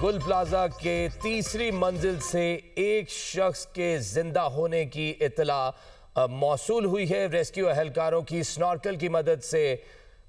गुल प्लाजा के तीसरी मंजिल से एक शख्स के जिंदा होने की इत्तला मौसूल हुई है। रेस्क्यू एहलकारों की स्नॉर्कल की मदद से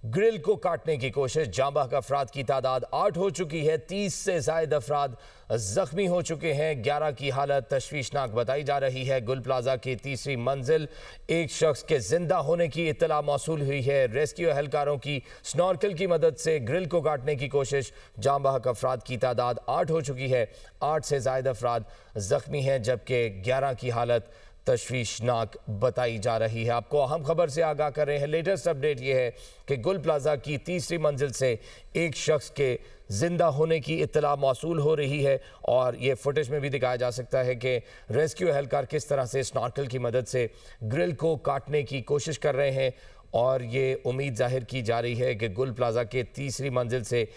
ग्रिल को काटने की कोशिश। जाँ बहक अफराद की तादाद 8 हो चुकी है। 30 से ज़ायद अफराद जख्मी हो चुके हैं। 11 की हालत तशवीशनाक बताई जा रही है। गुल प्लाजा की तीसरी मंजिल एक शख्स के जिंदा होने की इत्तला मौसूल हुई है। रेस्क्यू एहलकारों की स्नॉर्कल की मदद से ग्रिल को काटने की कोशिश। जाँ बहक अफराद की तादाद 8 हो चुकी है। 8 से ज़ायद अफराद जख्मी हैं, जबकि 11 की हालत तशवीशनाक बताई जा रही है। आपको अहम खबर से आगाह कर रहे हैं। लेटेस्ट अपडेट यह है कि गुल प्लाजा की तीसरी मंजिल से एक शख्स के जिंदा होने की इत्तला मौसूल हो रही है और ये फुटेज में भी दिखाया जा सकता है कि रेस्क्यू एहलकार किस तरह से स्नॉर्कल की मदद से ग्रिल को काटने की कोशिश कर रहे हैं। और ये उम्मीद जाहिर की जा रही है कि गुल प्लाजा के तीसरी मंजिल से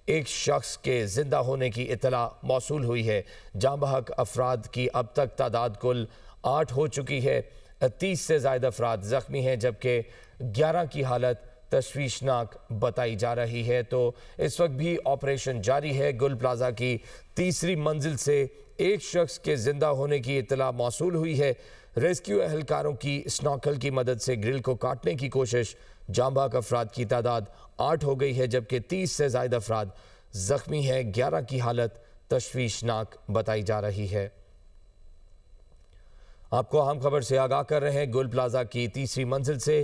एक शख्स के जिंदा होने की इत्तला मौसूल हुई है। जाँ बहक अफराद की अब तक तादाद कुल 8 हो चुकी है। 30 से ज़ायद अफराद ज़ख्मी हैं, जबकि 11 की हालत तशवीशनाक बताई जा रही है। तो इस वक्त भी ऑपरेशन जारी है। गुल प्लाजा की तीसरी मंजिल से एक शख्स के ज़िंदा होने की इत्तला मौसूल हुई है। रेस्क्यू एहलकारों की स्नॉर्कल की मदद से ग्रिल को काटने की कोशिश। जाँ बहक अफराद की तादाद 8 हो गई है, जबकि 30 से ज़ायद अफराद ज़ख्मी हैं। 11 की हालत तशवीशनाक बताई जा रही है। आपको अहम खबर से आगाह कर रहे हैं। गुल प्लाजा की तीसरी मंजिल से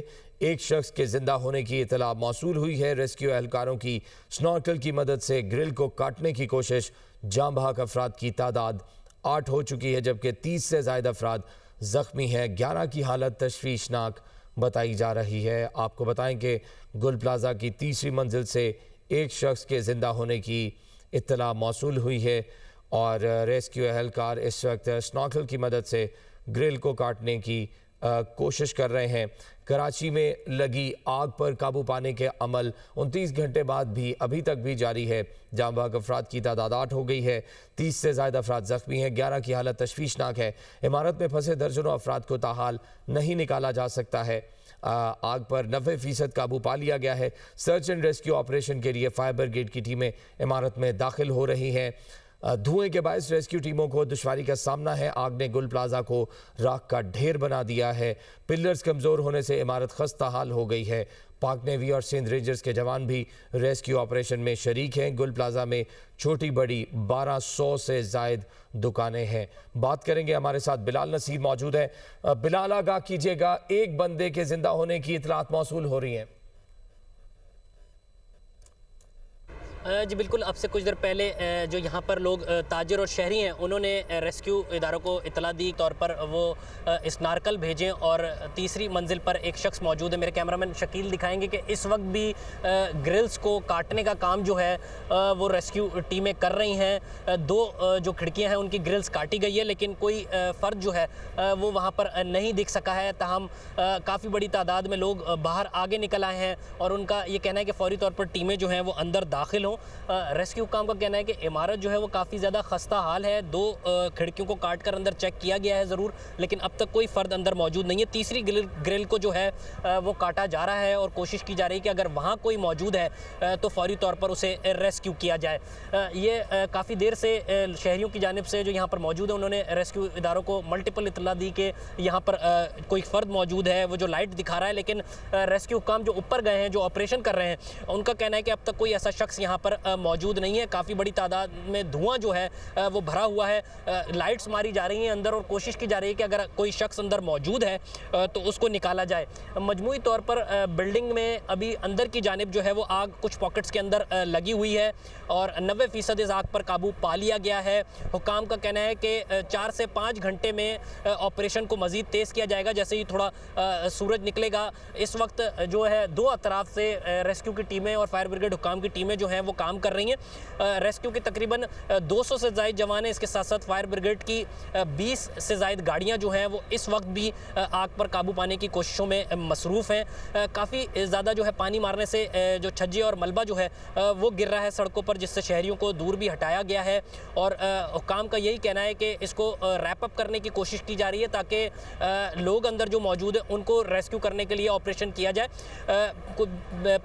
एक शख्स के जिंदा होने की इत्तला मौसूल हुई है। रेस्क्यू एहलकारों की स्नॉर्कल की मदद से ग्रिल को काटने की कोशिश। जाँ बहक अफराद की तादाद 8 हो चुकी है, जबकि 30 से ज़ायद अफराद ज़ख्मी हैं। 11 की हालत तशवीशनाक बताई जा रही है। आपको बताएं कि गुल प्लाजा की तीसरी मंजिल से एक शख्स के जिंदा होने की इत्तला मौसूल हुई है और रेस्क्यू एहलकार इस वक्त स्नॉर्कल की मदद से ग्रिल को काटने की कोशिश कर रहे हैं। कराची में लगी आग पर काबू पाने के अमल 29 घंटे बाद भी अभी तक भी जारी है। जाँ बहक अफराद की तादाद 8 हो गई है। 30 से ज़ायद अफराद ज़ख्मी हैं। 11 की हालत तशवीशनाक है। इमारत में फंसे दर्जनों अफराद को ताहाल नहीं निकाला जा सकता है। आग पर 90% काबू पा लिया गया है। सर्च एंड रेस्क्यू ऑपरेशन के लिए फायर ब्रिगेड की टीमें इमारत में दाखिल हो रही हैं। धुएं के बायस रेस्क्यू टीमों को दुश्वारी का सामना है। आग ने गुल प्लाजा को राख का ढेर बना दिया है। पिलर्स कमज़ोर होने से इमारत खस्ता हाल हो गई है। पाक नेवी और सिंध रेंजर्स के जवान भी रेस्क्यू ऑपरेशन में शरीक हैं। गुल प्लाजा में छोटी बड़ी 1200 से ज़ायद दुकानें हैं। बात करेंगे, हमारे साथ बिलाल नसीर मौजूद है। बिलाल, आगाह कीजिएगा, एक बंदे के जिंदा होने की इतलात मौसूल हो रही हैं। जी बिल्कुल, अब से कुछ देर पहले जो यहाँ पर लोग ताजिर और शहरी हैं, उन्होंने रेस्क्यू इदारों को इतला दी तौर पर वो स्नार्कल भेजें और तीसरी मंजिल पर एक शख्स मौजूद है। मेरे कैमरामैन शकील दिखाएंगे कि इस वक्त भी ग्रिल्स को काटने का काम जो है वो रेस्क्यू टीमें कर रही हैं। 2 जो खिड़कियाँ हैं उनकी ग्रिल्स काटी गई है, लेकिन कोई फ़र्द जो है वो वहाँ पर नहीं दिख सका है। ताहम काफ़ी बड़ी तादाद में लोग बाहर आगे निकल आए हैं और उनका ये कहना है कि फौरी तौर पर टीमें जो हैं वो अंदर दाखिल हों। रेस्क्यू काम का कहना है कि इमारत जो है वो काफ़ी ज़्यादा खस्ता हाल है। 2 खिड़कियों को काट कर अंदर चेक किया गया है ज़रूर, लेकिन अब तक कोई फ़र्द अंदर मौजूद नहीं है। तीसरी ग्रिल को जो है वो काटा जा रहा है और कोशिश की जा रही है कि अगर वहाँ कोई मौजूद है तो फौरी तौर पर उसे रेस्क्यू किया जाए। ये काफ़ी देर से शहरियों की जानिब से जो यहाँ पर मौजूद है, उन्होंने रेस्क्यू इदारों को मल्टीपल इतला दी कि यहाँ पर कोई फ़र्द मौजूद है। वो जो लाइट दिखा रहा है, लेकिन रेस्क्यू काम जो ऊपर गए हैं, जो ऑपरेशन कर रहे हैं, उनका कहना है कि अब तक कोई ऐसा शख्स यहाँ पर मौजूद नहीं है। काफ़ी बड़ी तादाद में धुआं जो है वो भरा हुआ है। लाइट्स मारी जा रही हैं अंदर और कोशिश की जा रही है कि अगर कोई शख्स अंदर मौजूद है तो उसको निकाला जाए। मजमूई तौर पर बिल्डिंग में अभी अंदर की जानिब जो है वो आग कुछ पॉकेट्स के अंदर लगी हुई है और 90% इस आग पर काबू पा लिया गया है। हुकाम का कहना है कि 4 से 5 घंटे में ऑपरेशन को मज़ीद तेज़ किया जाएगा जैसे ही थोड़ा सूरज निकलेगा। इस वक्त जो है 2 अतराफ से रेस्क्यू की टीमें और फायर ब्रिगेड हुकाम की टीमें जो हैं वो काम कर रही हैं। रेस्क्यू के तकरीबन 200 से ज़ायद जवान हैं। इसके साथ साथ फायर ब्रिगेड की 20 से ज़ायद गाड़ियां जो हैं वो इस वक्त भी आग पर काबू पाने की कोशिशों में मसरूफ़ हैं। काफ़ी ज़्यादा जो है पानी मारने से जो छज्जे और मलबा जो है वो गिर रहा है सड़कों पर, जिससे शहरियों को दूर भी हटाया गया है और हुकाम का यही कहना है कि इसको रैप अप करने की कोशिश की जा रही है ताकि लोग अंदर जो मौजूद हैं उनको रेस्क्यू करने के लिए ऑपरेशन किया जाए।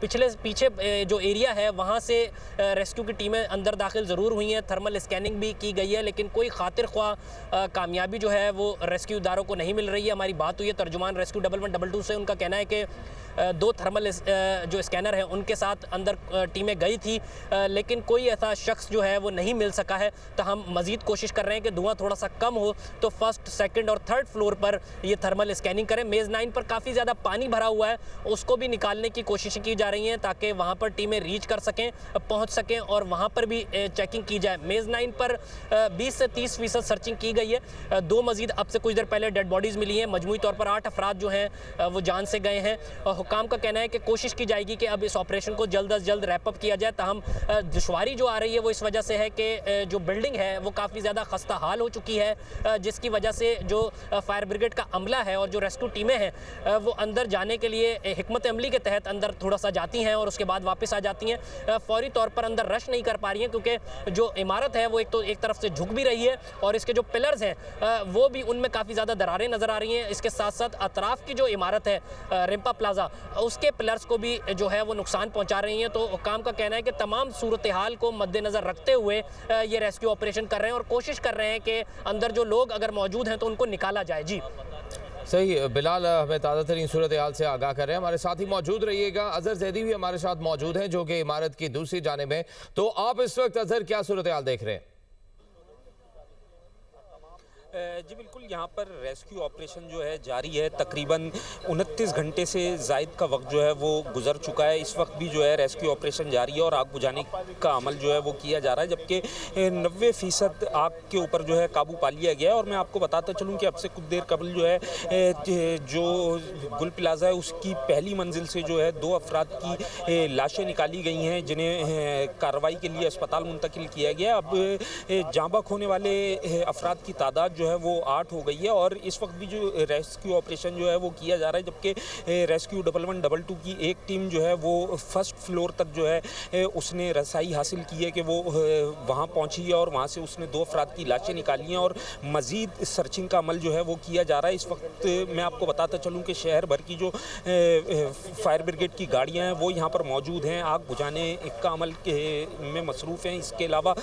पीछे जो एरिया है वहाँ से रेस्क्यू की टीमें अंदर दाखिल ज़रूर हुई हैं, थर्मल स्कैनिंग भी की गई है, लेकिन कोई खातिर ख्वाह कामयाबी जो है वो रेस्क्यू इदारों को नहीं मिल रही है। हमारी बात हुई है तर्जुमान रेस्क्यू 1112 से, उनका कहना है कि 2 थर्मल जो स्कैनर हैं उनके साथ अंदर टीमें गई थी, लेकिन कोई ऐसा शख्स जो है वो नहीं मिल सका है। तो हम मज़ीद कोशिश कर रहे हैं कि धुआं थोड़ा सा कम हो तो फर्स्ट, सेकंड और थर्ड फ्लोर पर ये थर्मल स्कैनिंग करें। मेज़ 9 पर काफ़ी ज़्यादा पानी भरा हुआ है, उसको भी निकालने की कोशिश की जा रही है ताकि वहाँ पर टीमें रीच कर सकें, पहुँच सकें और वहाँ पर भी चेकिंग की जाए। मेज़ 9 पर 20 से 30% सर्चिंग की गई है। 2 मज़ीद अब से कुछ देर पहले डेड बॉडीज़ मिली हैं। मजमूई तौर पर 8 अफराद जो हैं वो जान से गए हैं। हुकाम का कहना है कि कोशिश की जाएगी कि अब इस ऑपरेशन को जल्द अज जल्द रैप अप किया जाए। ताहम दुश्वारी जो आ रही है वो इस वजह से है कि जो बिल्डिंग है वो काफ़ी ज़्यादा खस्ता हाल हो चुकी है, जिसकी वजह से जो फायर ब्रिगेड का अमला है और जो रेस्क्यू टीमें हैं वो अंदर जाने के लिए हिकमत अमली के तहत अंदर थोड़ा सा जाती हैं और उसके बाद वापस आ जाती हैं। फौरी तौर पर अंदर रश नहीं कर पा रही हैं क्योंकि जो इमारत है वो एक तरफ से झुक भी रही है और इसके जो पिलर्स हैं वो भी उनमें काफ़ी ज़्यादा दरारें नज़र आ रही हैं। इसके साथ साथ अतराफ़ की जो इमारत है रिम्पा प्लाजा, उसके पिलर्स को भी जो है वो नुकसान पहुंचा रही हैं। तो हुकाम का कहना है कि तमाम सूरत हाल को मद्देनज़र रखते हुए ये रेस्क्यू ऑपरेशन कर रहे हैं और कोशिश कर रहे हैं कि अंदर जो लोग अगर मौजूद हैं तो उनको निकाला जाए। जी सही, बिलाल हमें ताज़ा तरीन सूरत हाल से आगाह कर रहे हैं। हमारे साथ ही मौजूद रहिएगा। अजहर जैदी भी हमारे साथ मौजूद हैं जो कि इमारत की दूसरी जानिब है। तो आप इस वक्त अजहर क्या सूरत हाल देख रहे हैं? जी बिल्कुल, यहाँ पर रेस्क्यू ऑपरेशन जो है जारी है। तकरीबन 29 घंटे से ज़ायद का वक्त जो है वो गुजर चुका है। इस वक्त भी जो है रेस्क्यू ऑपरेशन जारी है और आग बुझाने का अमल जो है वो किया जा रहा है, जबकि 90% आग के ऊपर जो है काबू पा लिया गया है। और मैं आपको बताता चलूँ कि अब से कुछ देर कबल जो है जो गुल प्लाजा है उसकी पहली मंजिल से जो है 2 अफराद की लाशें निकाली गई हैं, जिन्हें कार्रवाई के लिए अस्पताल मुंतकिल किया गया। अब जाँ बहक होने वाले अफराद की तादाद जो है वो 8 हो गई है और इस वक्त भी जो रेस्क्यू ऑपरेशन जो है वो किया जा रहा है, जबकि रेस्क्यू 1112 की एक टीम जो है वो फर्स्ट फ्लोर तक जो है उसने रसाई हासिल की है कि वो वहाँ पहुँची है और वहाँ से उसने 2 अफराद की लाशें निकाली हैं और मज़ीद सर्चिंग का अमल जो है वो किया जा रहा है। इस वक्त मैं आपको बताता चलूँ कि शहर भर की जो फायर ब्रिगेड की गाड़ियाँ हैं वो यहाँ पर मौजूद हैं, आग बुझाने का अमल में मसरूफ़ हैं। इसके अलावा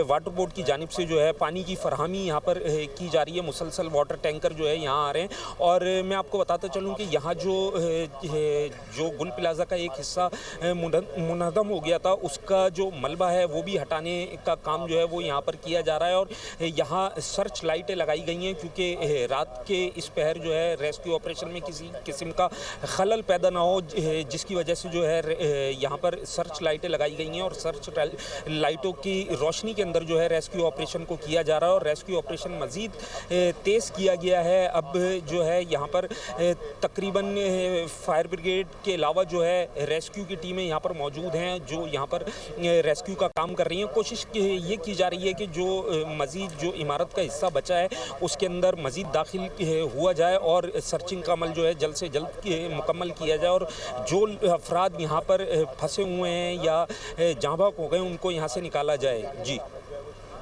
वाटर बोर्ड की जानिब से जो है पानी की फरहमी यहाँ पर की जा रही है। मुसलसल वाटर टैंकर जो है यहाँ आ रहे हैं। और मैं आपको बताता चलूँ कि यहाँ जो गुल प्लाजा का एक हिस्सा मुनहदम हो गया था उसका जो मलबा है वो भी हटाने का काम जो है वो यहाँ पर किया जा रहा है। और यहाँ सर्च लाइटें लगाई गई हैं क्योंकि रात के इस पहर जो है रेस्क्यू ऑपरेशन में किसी किस्म का खलल पैदा ना हो, जिसकी वजह से जो है यहाँ पर सर्च लाइटें लगाई गई हैं और सर्च लाइटों की रोशनी के अंदर जो है रेस्क्यू ऑपरेशन को किया जा रहा है। और रेस्क्यू ऑपरेशन मज़ीद तेज़ किया गया है। अब जो है यहाँ पर तकरीबन फायर ब्रिगेड के अलावा जो है रेस्क्यू की टीमें यहाँ पर मौजूद हैं जो यहाँ पर रेस्क्यू का काम कर रही हैं। कोशिश ये की जा रही है कि जो मज़ीद जो इमारत का हिस्सा बचा है उसके अंदर मज़ीद दाखिल हुआ जाए और सर्चिंग का अमल जो है जल्द से जल्द मुकम्मल किया जाए और जो अफराद यहाँ पर फंसे हुए हैं या जाँ बहक हो गए उनको यहाँ से निकाला जाए। जी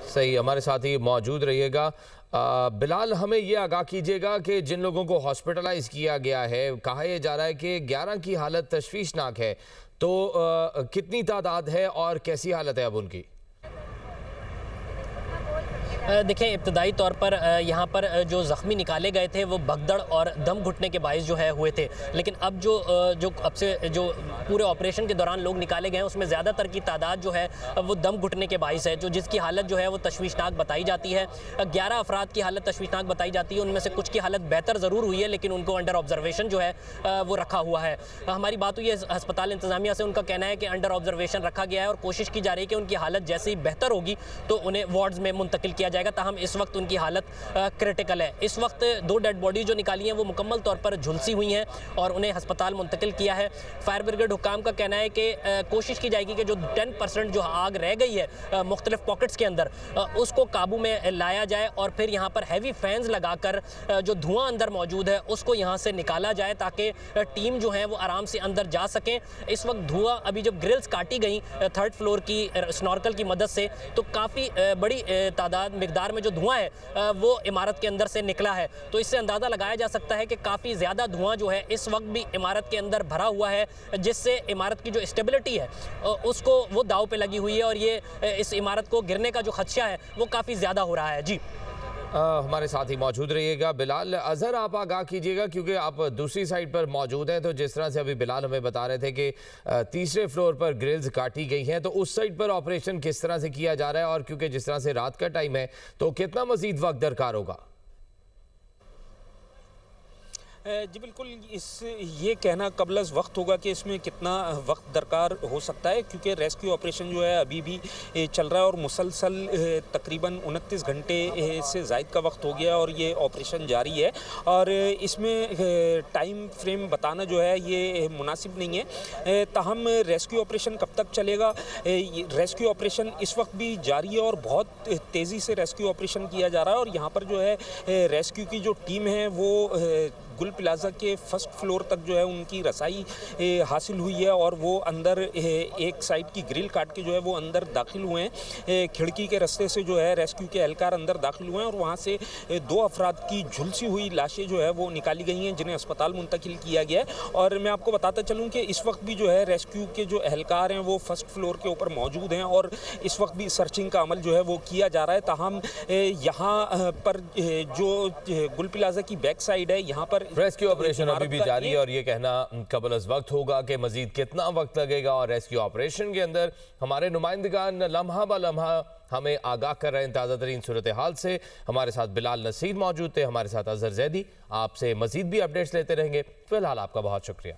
सही, हमारे साथ ही मौजूद रहिएगा। बिलाल, हमें ये आगाह कीजिएगा कि जिन लोगों को हॉस्पिटलाइज किया गया है, कहा यह जा रहा है कि 11 की हालत तशवीशनाक है, तो कितनी तादाद है और कैसी हालत है अब उनकी? देखें, इब्तदाई तौर पर यहाँ पर जो ज़ख्मी निकाले गए थे वो भगदड़ और दम घुटने के बायस जो है हुए थे, लेकिन अब जो अब से जो पूरे ऑपरेशन के दौरान लोग निकाले गए हैं उसमें ज़्यादातर की तादाद जो है वो दम घुटने के बायस है, जो जिसकी हालत जो है वो तशवीशनाक बताई जाती है। 11 अफराद की हालत तशवीशनाक बताई जाती है, उनमें से कुछ की हालत बेहतर ज़रूर हुई है लेकिन उनको अंडर ऑब्जर्वेशन जो है वो रखा हुआ है। हमारी बात हुई है अस्पताल इंतज़ामिया से, उनका कहना है कि अंडर ऑब्जर्वेशन रखा गया है और कोशिश की जा रही है कि उनकी हालत जैसे ही बेहतर होगी तो उन्हें वार्ड्स में मुंतकिल किया जाएगा। ताहम इस वक्त उनकी हालत क्रिटिकल है। इस वक्त 2 डेड बॉडी जो निकाली हैं वो मुकम्मल तौर पर झुलसी हुई हैं और उन्हें अस्पताल मुंतकिल किया है। फायर ब्रिगेड हुकाम का कहना है कि कोशिश की जाएगी कि जो 10% जो आग रह गई है मुख्तलिफ पॉकेट्स के अंदर उसको काबू में लाया जाए और फिर यहाँ पर हैवी फैंस लगाकर जो धुआं अंदर मौजूद है उसको यहाँ से निकाला जाए ताकि टीम जो है वो आराम से अंदर जा सकें। इस वक्त धुआं अभी जब ग्रिल्स काटी गई 3rd फ्लोर की स्नॉर्कल की मदद से तो काफ़ी बड़ी तादाद मिकदार में जो धुआं है वो इमारत के अंदर से निकला है। तो इससे अंदाज़ा लगाया जा सकता है कि काफ़ी ज़्यादा धुआं जो है इस वक्त भी इमारत के अंदर भरा हुआ है, जिससे इमारत की जो स्टेबिलिटी है उसको वो दाव पे लगी हुई है और ये इस इमारत को गिरने का जो खदशा है वो काफ़ी ज़्यादा हो रहा है। जी हमारे साथ ही मौजूद रहिएगा। बिलाल, अजहर आप आगाह कीजिएगा क्योंकि आप दूसरी साइड पर मौजूद हैं। तो जिस तरह से अभी बिलाल हमें बता रहे थे कि तीसरे फ्लोर पर ग्रिल्स काटी गई हैं, तो उस साइड पर ऑपरेशन किस तरह से किया जा रहा है, और क्योंकि जिस तरह से रात का टाइम है तो कितना मजीद वक्त दरकार होगा? जी बिल्कुल, ये कहना कबलस वक्त होगा कि इसमें कितना वक्त दरकार हो सकता है, क्योंकि रेस्क्यू ऑपरेशन जो है अभी भी चल रहा है और मुसलसल तकरीबन 29 घंटे से ज़ायद का वक्त हो गया और ये ऑपरेशन जारी है। और इसमें टाइम फ्रेम बताना जो है ये मुनासिब नहीं है। ताहम रेस्क्यू ऑपरेशन कब तक चलेगा? रेस्क्यू ऑपरेशन इस वक्त भी जारी है और बहुत तेज़ी से रेस्क्यू ऑपरेशन किया जा रहा है। और यहाँ पर जो है रेस्क्यू की जो टीम है वो गुल प्लाजा के फर्स्ट फ्लोर तक जो है उनकी रसाई हासिल हुई है और वो अंदर एक साइड की ग्रिल काट के जो है वो अंदर दाखिल हुए हैं। खिड़की के रास्ते से जो है रेस्क्यू के एहलकार अंदर दाखिल हुए हैं और वहाँ से 2 अफराद की झुलसी हुई लाशें जो है वो निकाली गई हैं, जिन्हें अस्पताल मुंतकिल किया गया है। और मैं आपको बताता चलूँ कि इस वक्त भी जो है रेस्क्यू के जो एहलकार हैं वो फर्स्ट फ्लोर के ऊपर मौजूद हैं और इस वक्त भी सर्चिंग का अमल जो है वो किया जा रहा है। ताहम यहाँ पर जो गुल प्लाजा की बैक साइड है, यहाँ पर रेस्क्यू ऑपरेशन अभी भी जारी है और ये कहना कबलस वक्त होगा कि मजीद कितना वक्त लगेगा। और रेस्क्यू ऑपरेशन के अंदर हमारे नुमाइंदगान लम्हा ब लम्हा हमें आगाह कर रहे हैं ताज़ा तरीन सूरत हाल से। हमारे साथ बिलाल नसीर मौजूद थे, हमारे साथ अजहर जैदी। आपसे मजीद भी अपडेट्स लेते रहेंगे। फिलहाल आपका बहुत शुक्रिया।